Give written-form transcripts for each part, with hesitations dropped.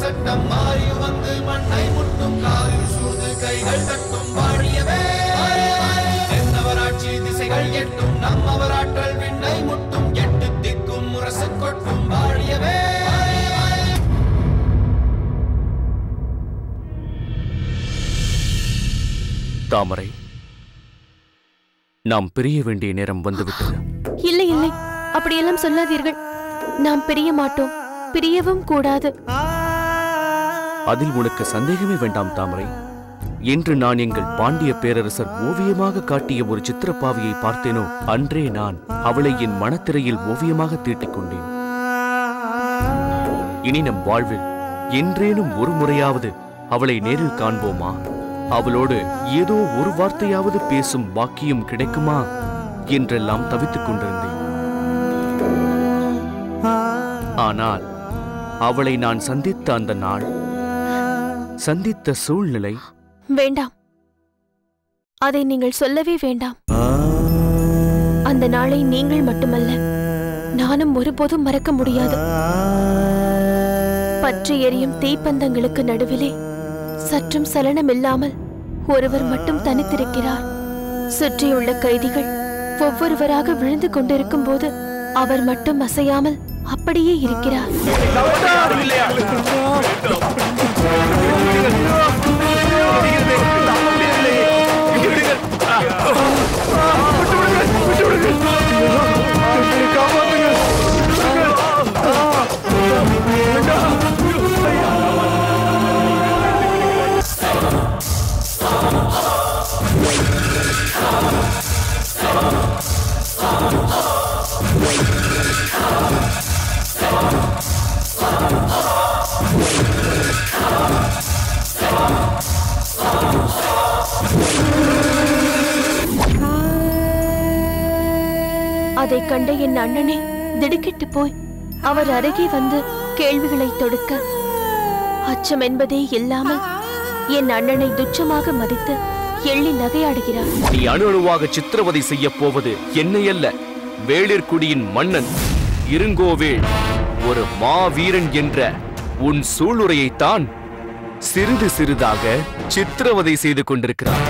சட்டம் மாறி வந்து மண்ணை முட்டும் காலில் சூழ்ந்து கைகள் தட்டும் வாழியவே என்னவராட்சி திசைகள் எட்டும் நம்மவராற்றல் விண்ணை முட்டும் எட்டு திக்கும் முரசு கொட்டும் வாழியவே. தாமரை, நாம் பிரிய வேண்டிய நேரம் வந்துவிட்டது. இல்லை இல்லை, அப்படியெல்லாம் சொல்லாதீர்கள். நாம் பிரிய மாட்டோம், பிரியவும் கூடாது. அதில் உனக்கு சந்தேகமே வேண்டாம் தாமரை. என்று நான் எங்கள் பாண்டிய பேரரசர் ஓவியமாக காட்டிய ஒரு சித்திரப்பாவையை பார்த்தேனோ அன்றே நான் அவளை என் மனத்திரையில் ஓவியமாக தீட்டிக் கொண்டேன். இனி நம் வாழ்வில் என்றேனும் ஒரு முறையாவது அவளை நேரில் காண்போமா? அவளோடு ஏதோ ஒரு வார்த்தையாவது பேசும் பாக்கியம் கிடைக்குமா என்றெல்லாம் தவித்துக் கொண்டிருந்தேன். ஆனால் அவளை நான் சந்தித்த அந்த நாள், சந்தித்த சூழ்நிலை... வேண்டாம், அதை நீங்கள் சொல்லவே வேண்டாம். அந்த நாளை நீங்கள் மட்டுமல்ல, நானும் ஒருபோதும் மறக்க முடியாது. பற்றி எரியும் தீப்பந்தங்களுக்கு நடுவிலே சற்றும் சலனமில்லாமல் ஒருவர் மட்டும் தனித்திருக்கிறார். சுற்றியுள்ள கைதிகள் ஒவ்வொருவராக விழுந்து கொண்டிருக்கும் போது அவர் மட்டும் அசையாமல் அப்படியே இருக்கிறார். அதை கண்ட என் அண்ணனே திடுக்கிட்டு போய் அவர் அருகே வந்து கேள்விகளை தொடுக்க, அச்சம் என்பதே இல்லாமல் என் அண்ணனை துச்சமாக மதித்து எள்ளி நகையாடுகிறார். நீ அணு அணுவாக சித்திரவதை செய்ய போவது என்னையல்ல, வேளிர்குடியின் மன்னன் இருங்கோவேள், ஒரு மாவீரன் என்ற உன் சூளுரையைத்தான் சிறிது சிறிதாக சித்திரவதை செய்து கொண்டிருக்கிறார்.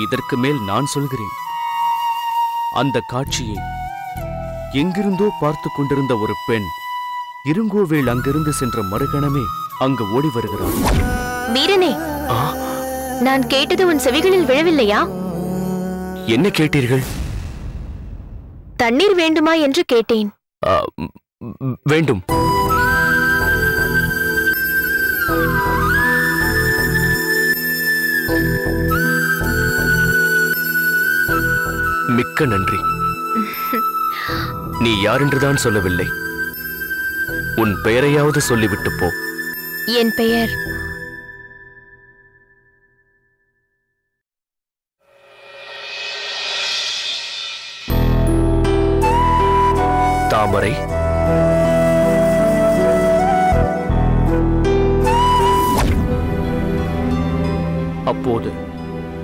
இதற்கு மேல் நான் சொல்கிறேன். அந்த காட்சியை எங்கிருந்தோ பார்த்து கொண்டிருந்த ஒரு பெண் இருங்கோவேள் அங்கிருந்து சென்ற மறுகணமே அங்கு ஓடி வருகிறார். வீரனே, நான் கேட்டது உன் செவிகளில் விழவில்லையா? என்ன கேட்டீர்கள்? தண்ணீர் வேண்டுமா என்று கேட்டேன். வேண்டும். மிக்க நன்றி. நீ யாரென்றுதான் சொல்லவில்லை. உன் பெயரையாவது சொல்லிவிட்டு போ. என் பெயர் தாமரை. அப்போது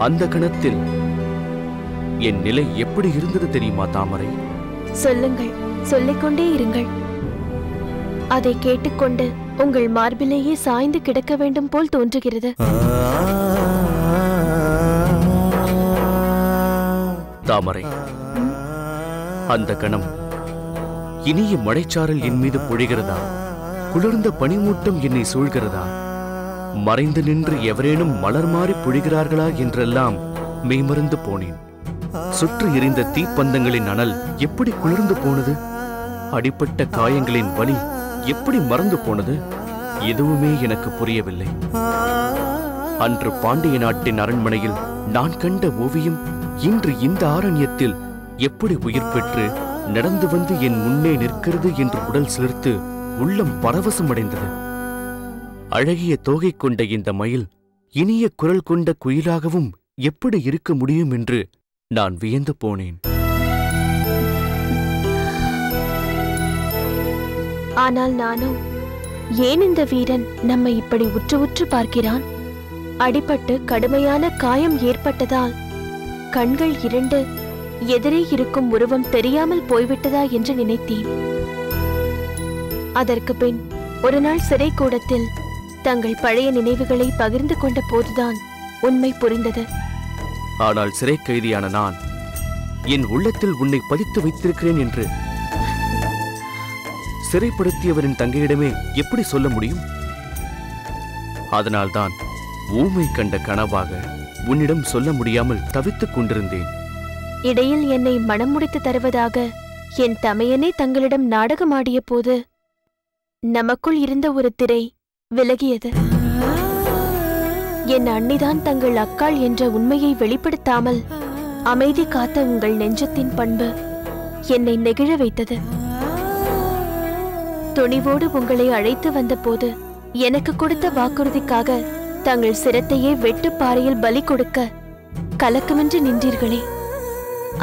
அந்த கணத்தில் என் நிலை எப்படி இருந்தது தெரியுமா தாமரை? சொல்லுங்கள், சொல்லிக்கொண்டே இருங்கள். அதை கேட்டுக்கொண்டு உங்கள் மார்பிலேயே சாய்ந்து கிடக்க வேண்டும் போல் தோன்றுகிறது. தாமரை, அந்த கணம் இனிய மழைச்சாரல் என் மீது பொழிகிறதா? குளிர்ந்த பனிமூட்டம் என்னை சூழ்கிறதா? மறைந்து நின்று எவரேனும் மலர் மாறி பொழிகிறார்களா என்றெல்லாம் மெய்மறந்து போனேன். சுற்றி எரிந்த தீப்பந்தங்களின் அனல் எப்படி குளிர்ந்து போனது? அடிப்பட்ட காயங்களின் வலி எப்படி மறந்து போனது? எதுவுமே எனக்கு புரியவில்லை. அன்று பாண்டிய நாட்டின் அரண்மனையில் நான் கண்ட ஓவியம் இன்று இந்த ஆரண்யத்தில் எப்படி உயிர் பெற்று நடந்து வந்து என் முன்னே நிற்கிறது என்று உடல் சிலிர்த்து உள்ளம் பரவசம் அடைந்தது. அழகிய தோகை கொண்ட இந்த மயில் இனிய குரல் கொண்ட குயிலாகவும் எப்படி இருக்க முடியும் என்று நான் வியந்து போனேன். ஆனால் நானும் ஏன் இந்த வீரன் நம்மை இப்படி உற்று உற்று பார்க்கிறான்? அடிபட்டு கடுமையான காயம் ஏற்பட்டதால் கண்கள் இரண்டு எதிரே இருக்கும் உருவம் தெரியாமல் போய்விட்டதா என்று நினைத்தேன். அதற்கு பின் ஒரு நாள் சிறை கூடத்தில் தங்கள் பழைய நினைவுகளை பகிர்ந்து கொண்ட போதுதான் உண்மை புரிந்தது. ஆனால் சிறை கைதியான நான் என் உள்ளத்தில் உன்னை பதித்து வைத்திருக்கிறேன் என்று சிறைப்படுத்தியவரின் தங்கையிடமே எப்படி சொல்ல முடியும்? அதனால்தான் ஊமை கண்ட கனவாக உன்னிடம் சொல்ல முடியாமல் தவித்துக் கொண்டிருந்தேன். இடையில் என்னை மனம் முடித்து தருவதாக என் தமையனே தங்களிடம் நாடகமாடிய போது நமக்குள் இருந்த ஒரு திரை விலகியது. என் அண்ணிதான் தங்கள் அக்காள் என்ற உண்மையை வெளிப்படுத்தாமல் அமைதி காத்த உங்கள் நெஞ்சத்தின் பண்பு என்னை நெகிழ வைத்தது. துணிவோடு உங்களை அழைத்து வந்த போது எனக்கு கொடுத்த வாக்குறுதிக்காக தங்கள் சிரத்தையே வெட்டுப்பாறையில் பலி கொடுக்க கலக்கமின்றி நின்றீர்களே,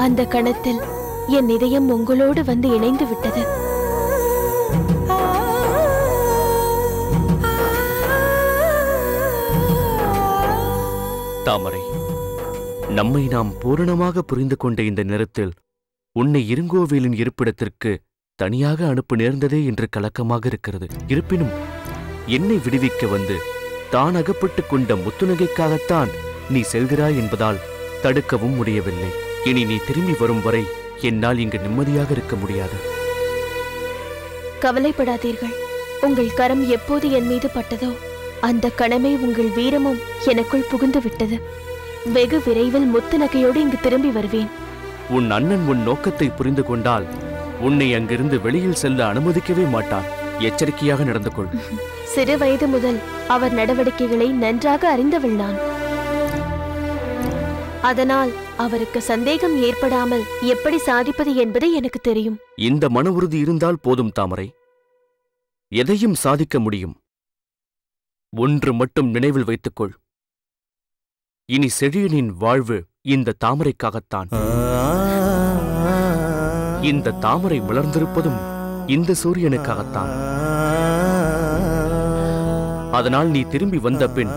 அந்த கணத்தில் என் இதயம் உங்களோடு வந்து இணைந்து விட்டது. தாமரை, நம்மை நாம் பூரணமாக புரிந்து கொண்ட இந்த நேரத்தில் உன்னை இருங்கோவேலின் இருப்பிடத்திற்கு தனியாக அனுப்ப நேர்ந்ததே என்று கலக்கமாக இருக்கிறது. இருப்பினும் என்னை விடுவிக்க வந்து தான் அகப்பட்டுக் கொண்ட முத்துநகைக்காகத்தான் நீ செல்கிறாய் என்பதால் தடுக்கவும் முடியவில்லை. இனி நீ திரும்பி வரும் வரை என்னால் இங்கு நிம்மதியாக இருக்க முடியாது. கவலைப்படாதீர்கள். உங்கள் கரம் எப்போது என் மீது பட்டதோ அந்த கணமே உங்கள் வீரமும் எனக்குள் புகுந்து விட்டது. வெகு விரைவில் முத்து நகையோடு இங்கு திரும்பி வருவேன். உன் அண்ணன் உன் நோக்கத்தை புரிந்து கொண்டால் உன்னை அங்கிருந்து வெளியில் செல்ல அனுமதிக்கவே மாட்டான். எச்சரிக்கையாக நடந்து கொள். சிறு வயது முதல் அவர் நடவடிக்கைகளை நன்றாக அறிந்தவள் நான். அதனால் அவருக்கு சந்தேகம் ஏற்படாமல் எப்படி சாதிப்பது என்பது எனக்கு தெரியும். இந்த மன உறுதி இருந்தால் போதும் தாமரை, எதையும் சாதிக்க முடியும். ஒன்று மட்டும் நினைவில் வைத்துக்கொள், இனி செழியனின் வாழ்வு இந்த தாமரைக்காகத்தான். இந்த தாமரை மலர்ந்திருப்பதும் இந்த சூரியனுக்காகத்தான். அதனால் நீ திரும்பி வந்த பின்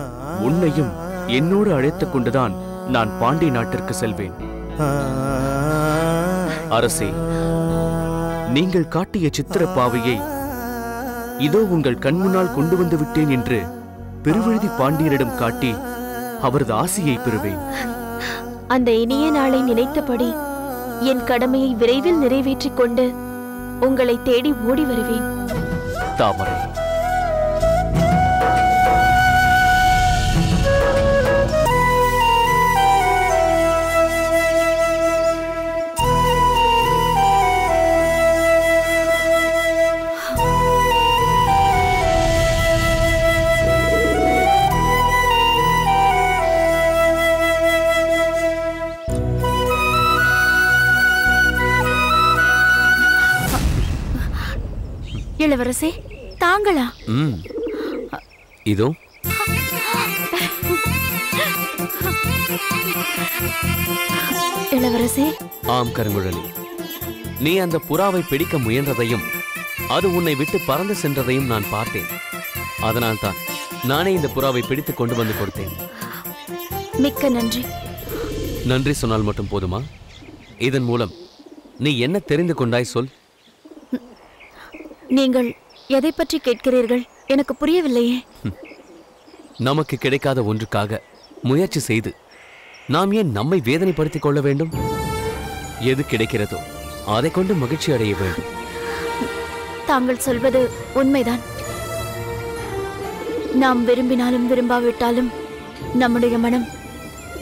உன்னையும் என்னோடு அழைத்துக் கொண்டுதான் நான் பாண்டிய நாட்டிற்கு செல்வேன். அரசே, நீங்கள் காட்டிய சித்திரப்பாவையை இதோ உங்கள் கண்முன்னால் கொண்டு வந்து விட்டேன் என்று பெருவழுதி பாண்டியரிடம் காட்டி அவரது ஆசியை பெறுவேன். அந்த இனிய நாளை நினைத்தபடி என் கடமையை விரைவில் நிறைவேற்றிக் கொண்டு உங்களை தேடி ஓடி வருவேன். தாமரை, இளவரசே, தாங்களா? இதோ. இளவரசே. ஆம் கருங்குழலி, நீ அந்த புறாவை பிடிக்க முயன்றதையும் அது உன்னை விட்டு பறந்து சென்றதையும் நான் பார்த்தேன். அதனால்தான் நானே இந்த புறாவை பிடித்துக் கொண்டு வந்து கொடுத்தேன். மிக்க நன்றி. நன்றி சொன்னால் மட்டும் போதுமா? இதன் மூலம் நீ என்ன தெரிந்து கொண்டாய் சொல். நீங்கள் எதை பற்றி கேட்கிறீர்கள்? எனக்கு புரியவில்லையே. நமக்கு கிடைக்காத ஒன்றுக்காக முயற்சி செய்து நாம் ஏன் நம்மை வேதனைப்படுத்திக் கொள்ள வேண்டும்? எது கிடைக்கிறதோ அதை கொண்டு மகிழ்ச்சி அடைய வேண்டும். தாங்கள் சொல்வது உண்மைதான். நாம் விரும்பினாலும் விரும்பாவிட்டாலும் நம்முடைய மனம்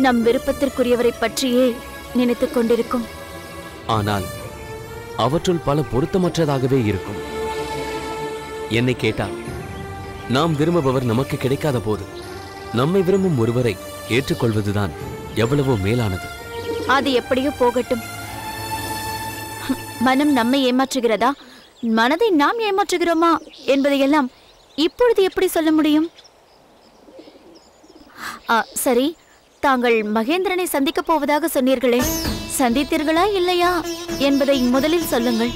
நம் விருப்பத்திற்குரியவரை பற்றியே நினைத்துக் கொண்டிருக்கும். ஆனால் அவற்றுள் பல பொருத்தமற்றதாகவே இருக்கும். என்னை கேட்டால் நாம் விரும்புபவர் நமக்கு கிடைக்காத போது நம்மை விரும்பும் ஒருவரை ஏற்றுக்கொள்வதுதான் எவ்வளவோ மேலானது. அது எப்படியோ போகட்டும். மனம் நம்மை ஏமாற்றுகிறதா, மனதை நாம் ஏமாற்றுகிறோமா என்பதையெல்லாம் இப்பொழுது எப்படி சொல்ல முடியும்? சரி, தாங்கள் மகேந்திரனை சந்திக்கப் போவதாக சொன்னீர்களே, சந்தித்தீர்களா இல்லையா என்பதை முதலில் சொல்லுங்கள்.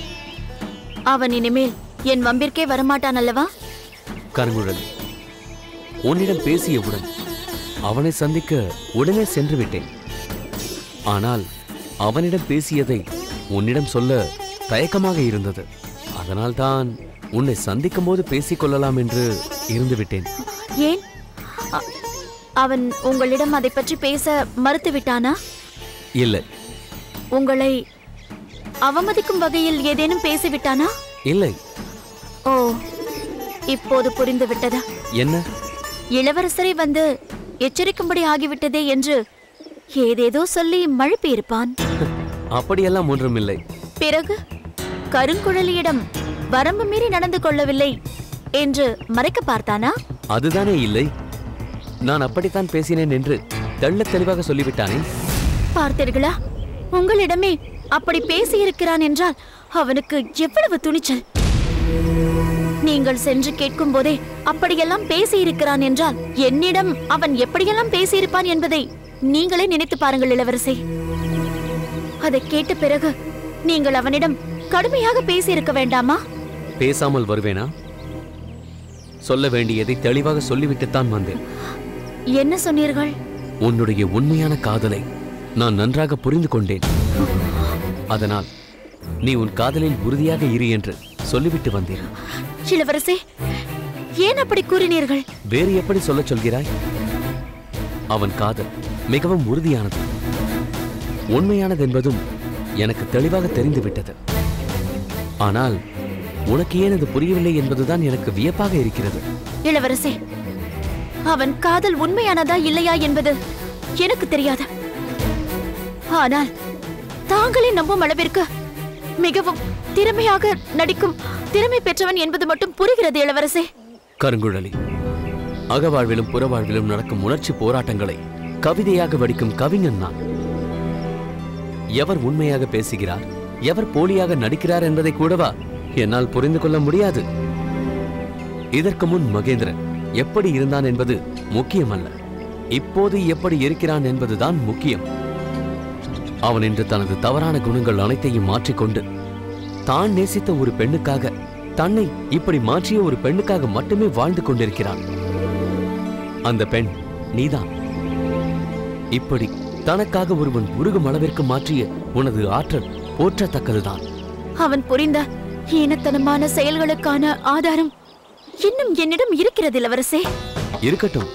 அவன் இனிமேல் என் வம்பிற்கே வரமாட்டான் அல்லவா? கருங்குழலி, உன்னிடம் பேசியவுடன் அவனை சந்திக்க உடனே சென்று விட்டேன். ஆனால் அவனிடம் பேசியதை உன்னிடம் சொல்ல தயக்கமாக இருந்தது. அதனால்தான் உன்னை சந்திக்கும் போது பேசிக்கொள்ளலாம் என்று இருந்துவிட்டேன். ஏன்? அவன் உங்களிடம் அதை பற்றி பேச மறுத்து விட்டானா? இல்லை. உங்களை அவமதிக்கும் வகையில் ஏதேனும் பேசிவிட்டானா? இல்லை. ஓ, இப்போது புரிந்து விட்டதா? என்ன? இளவரசரை வந்து எச்சரிக்கும்படி ஆகிவிட்டதே என்று ஏதேதோ சொல்லி மழுப்பி இருப்பான். அப்படியெல்லாம் ஒன்றுமில்லை. பிறகு கருங்குழலியிடம் வரம்பு மீறி நடந்து கொள்ளவில்லை என்று மறைக்க பார்த்தானா? அதுதானே இல்லை. நான் அப்படித்தான் பேசினேன் என்று தெள்ளத் தெளிவாக சொல்லிவிட்டானே. பார்த்தீர்களா? உங்களிடமே அப்படி பேசியிருக்கிறான் என்றால் அவனுக்கு எவ்வளவு துணிச்சல்! நீங்கள் சென்று கேட்கும் போதே அப்படியெல்லாம் பேசியிருக்கிறான் என்றால் என்னிடம் அவன் எப்படியெல்லாம் பேசியிருப்பான் என்பதை நீங்களே நினைத்து பாருங்கள் இளவரசே. அதை கேட்ட பிறகு நீங்கள் அவனிடம் கடுமையாக பேசியிருக்க வேண்டாமா? பேசாமல் வருவேனா? சொல்ல வேண்டியதை தெளிவாக சொல்லிவிட்டுத்தான் வந்தேன். என்ன சொன்னீர்கள்? உன்னுடைய உண்மையான காதலை நான் நன்றாக புரிந்து கொண்டேன். அதனால் நீ உன் காதலில் உறுதியாக இரு என்று சொல்லிவிட்டு வந்தேன். இளவரசே, ஏன் அப்படி கூறினீர்கள்? வேறு எப்படி சொல்லச் சொல்கிறாய்? அவன் காதல் மிகவும் உறுதியானது, உண்மையானது என்பதும் எனக்கு தெளிவாக தெரிந்துவிட்டது. ஆனால் உனக்கு ஏன் அது புரியவில்லை என்பதுதான் எனக்கு வியப்பாக இருக்கிறது. இளவரசே, அவன் காதல் உண்மையானதா இல்லையா என்பது எனக்கு தெரியாது. ஆனால் தாங்களே நம்பும் அளவிற்கு மிகவும் திறமையாக நடிக்கும் திறமை பெற்றவன் என்பது மட்டும் புரிகிறது இளவரசே. கருங்குழலி, அகவாழ்விலும் புறவாழ்விலும் நடக்கும் உணர்ச்சி போராட்டங்களை கவிதையாக வடிக்கும் கவிஞன் நான். எவர் உண்மையாக பேசுகிறார், எவர் போலியாக நடிக்கிறார் என்பதை கூடவா என்னால் புரிந்து கொள்ள முடியாது. இதற்கு முன் மகேந்திரன் எப்படி இருந்தான் என்பது முக்கியமல்ல, இப்போது எப்படி இருக்கிறான் என்பதுதான் முக்கியம். அவன் இன்று தனது தவறான குணங்கள் அனைத்தையும் மாற்றிக்கொண்டு தான் நேசித்த ஒரு பெண்ணுக்காக, தன்னை இப்படி மாற்றிய ஒரு பெண்ணுக்காக மட்டுமே வாழ்ந்து கொண்டிருக்கிறான். அந்த பெண் நீதான். இப்படி தனக்காக ஒருவன் உருகும் அளவிற்கு மாற்றிய உனது ஆற்றல் போற்றத்தக்கதுதான். அவன் புரிந்த ஈனத்தனமான செயல்களுக்கான ஆதாரம் இன்னும் என்னிடம் இருக்கிறது இளவரசே. இருக்கட்டும்.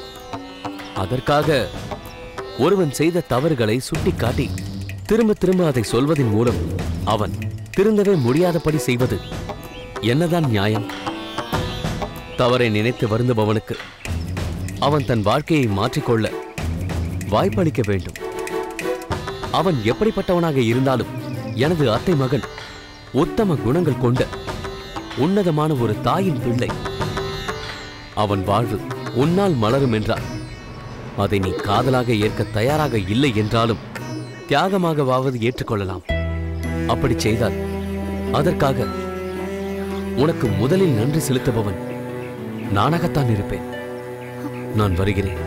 அதற்காக ஒருவன் செய்த தவறுகளை சுட்டிக்காட்டி திரும்ப திரும்ப அதை சொல்வதன் மூலம் அவன் திருந்தவே முடியாதபடி செய்வது என்னதான் நியாயம்? தவறை நினைத்து வருந்துபவனுக்கு அவன் தன் வாழ்க்கையை மாற்றிக்கொள்ள வாய்ப்பளிக்க வேண்டும். அவன் எப்படிப்பட்டவனாக இருந்தாலும் எனது அத்தை மகன் உத்தம குணங்கள் கொண்ட உன்னதமான ஒரு தாயின் பிள்ளை. அவன் வாழ்வு உன்னால் மலரும் என்றால் அதை நீ காதலாக ஏற்க தயாராக இல்லை என்றாலும் தியாகமாகவாவது ஏற்றுக்கொள்ளலாம். அப்படி செய்தால் அதற்காக உனக்கு முதலில் நன்றி செலுத்துபவன் நானாகத்தான் இருப்பேன். நான் வருகிறேன்.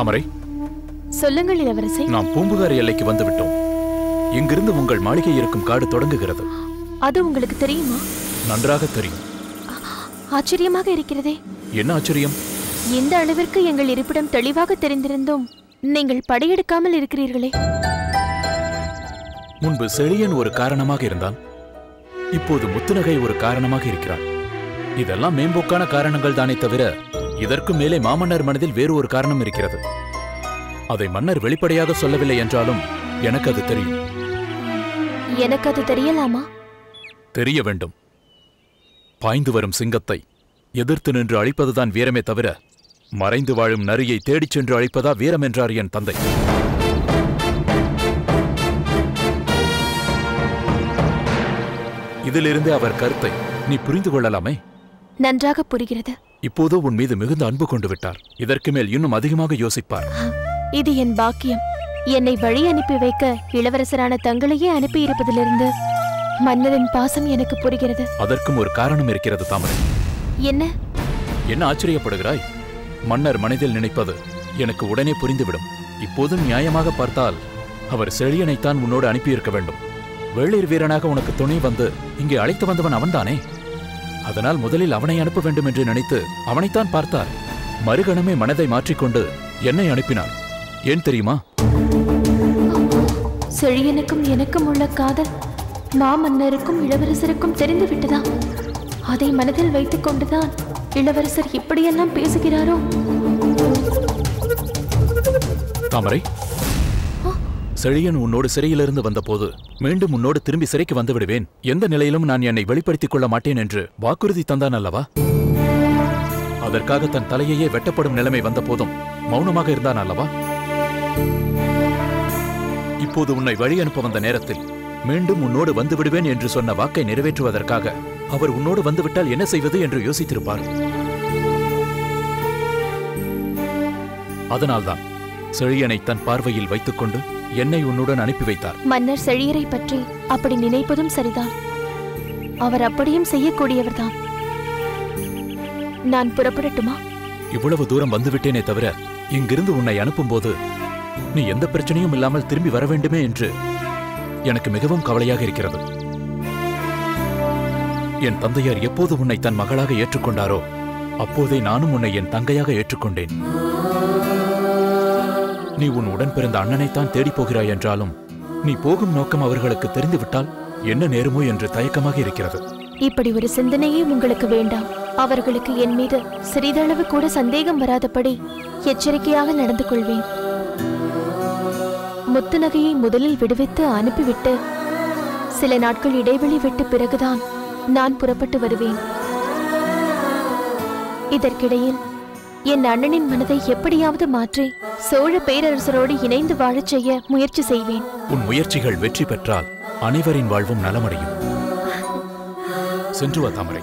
தாமரை, சொல்லுங்கள் இளவரசே. நாம் பூம்புகார் எல்லைக்கு வந்து விட்டோம். இங்கிருந்து உங்கள் மாளிகை இருக்கும் காடு தொடங்குகிறது. அது உங்களுக்கு தெரியுமா? நன்றாக தெரியும். ஆச்சரியமாக இருக்கிறதே. என்ன ஆச்சரியம்? இந்த அளவிற்கு எங்கள் இருப்பிடம் தெளிவாக தெரிந்திருந்தும் நீங்கள் படையெடுக்காமல் இருக்கிறீர்களே. முன்பு செழியன் ஒரு காரணமாக இருந்தான், இப்போது முத்துநகை ஒரு காரணமாக இருக்கிறாள். இதெல்லாம் மேம்போக்கான காரணங்கள் தானே தவிர இதற்கு மேலே மாமன்னர் மனதில் வேறு ஒரு காரணம் இருக்கிறது. அதை மன்னர் வெளிப்படையாக சொல்லவில்லை என்றாலும் எனக்கு அது தெரியும். எனக்கு அது தெரியலாமா? தெரிய வேண்டும். பாய்ந்து வரும் சிங்கத்தை எதிர்த்து நின்று அழிப்பதுதான் வீரமே தவிர மறைந்து வாழும் நரியை தேடிச் சென்று அழிப்பதா வீரம் என்றார் என் தந்தை. இதிலிருந்து அவர் கருத்தை நீ புரிந்து கொள்ளலாமே. நன்றாக புரிகிறது. இப்போது உன் மீது மிகுந்த அன்பு கொண்டு விட்டார். இதற்கு மேல் இன்னும் அதிகமாக யோசிப்பார். இது என் பாக்கியம். என்னை வழி அனுப்பி வைக்க இளவரசரான தங்களையே அனுப்பி இருப்பதிலிருந்து மன்னரின் பாசம் எனக்கு புரிகிறது. அதற்கும் ஒரு காரணம் இருக்கிறது தாமரை. என்ன? என்ன ஆச்சரியப்படுகிறாய்? மன்னர் மனதில் நினைப்பது எனக்கு உடனே புரிந்துவிடும். இப்போதும் நியாயமாக பார்த்தால் அவர் செழியனைத்தான் உன்னோடு அனுப்பியிருக்க வேண்டும். வேளிர் வீரனாக உனக்கு துணை வந்து இங்கே அழைத்து வந்தவன் அவன்தானே. அதனால் முதலில் அவனை அனுப்ப வேண்டும் என்று நினைத்து அவனைத்தான் பார்த்தார். மறுகணமே மனதை மாற்றிக்கொண்டு என்னை அனுப்பினார். ஏன் தெரியுமா? செழியனுக்கும் எனக்கும் உள்ள காதல் மாமன்னருக்கும் இளவரசருக்கும் தெரிந்து விட்டதா? அதை மனதில் வைத்துக் கொண்டுதான் இளவரசர் இப்படியெல்லாம் பேசுகிறாரோ? தாமரை, செழியன் உன்னோடு சிறையிலிருந்து வந்தபோது மீண்டும் உன்னோடு திரும்பி சிறைக்கு வந்து விடுவேன், எந்த நிலையிலும் நான் என்னை வெளிப்படுத்திக் கொள்ள மாட்டேன் என்று வாக்குறுதி தந்தான் அல்லவா? அதற்காக தன் தலையையே வெட்டப்படும் நிலைமை வந்த போதும் மௌனமாக இருந்தான் அல்லவா? இப்போது உன்னை வழி அனுப்ப வந்த நேரத்தில் மீண்டும் உன்னோடு வந்து விடுவேன் என்று சொன்ன வாக்கை நிறைவேற்றுவதற்காக அவர் உன்னோடு வந்துவிட்டால் என்ன செய்வது என்று யோசித்திருப்பார். அதனால்தான் செழியனை தன் பார்வையில் வைத்துக் கொண்டு என்னை உன்னுடன் அனுப்பி வைத்தார். மன்னர் செழியரை பற்றி அப்படி நினைப்பதும் சரிதான். அவர் அப்படியும் செய்யக்கூடியவர்தான். நான் புறப்படட்டுமா? இவ்வளவு தூரம் வந்துவிட்டேனே தவிர இங்கிருந்து உன்னை அனுப்பும்போது நீ எந்த பிரச்சனையும் இல்லாமல் திரும்பி வர வேண்டுமே என்று எனக்கு மிகவும் கவலையாக இருக்கிறது. என் தந்தையார் எப்போது உன்னை தன் மகளாக ஏற்றுக்கொண்டாரோ அப்போதே நானும் உன்னை என் தங்கையாக ஏற்றுக்கொண்டேன். நீ உன் உடன் பிறந்த அண்ணனைத்தான் தேடிப் போகிறாய் என்றாலும் நீ போகும் நோக்கம் அவர்களுக்கு தெரிந்துவிட்டால் என்ன நேருமோ என்று தயக்கமாக இருக்கிறது. இப்படி ஒரு சிந்தனையே உங்களுக்கு வேண்டாம். அவர்களுக்கு என் மீது சிறிதளவு கூட சந்தேகம் வராதபடி எச்சரிக்கையாக நடந்து கொள்வேன். முத்துநகையை முதலில் விடுவித்து அனுப்பிவிட்டு சில நாட்கள் இடைவெளி விட்டு பிறகுதான் நான் புறப்பட்டு வருவேன். இதற்கிடையில் என் அண்ணனின் மனதை எப்படியாவது மாற்றி சோழ பேரரசரோடு இணைந்து வாழச் செய்ய முயற்சி செய்வேன். உன் முயற்சிகள் வெற்றி பெற்றால் அனைவரின் வாழ்வும் நலமடையும். சென்று வா தாமரை.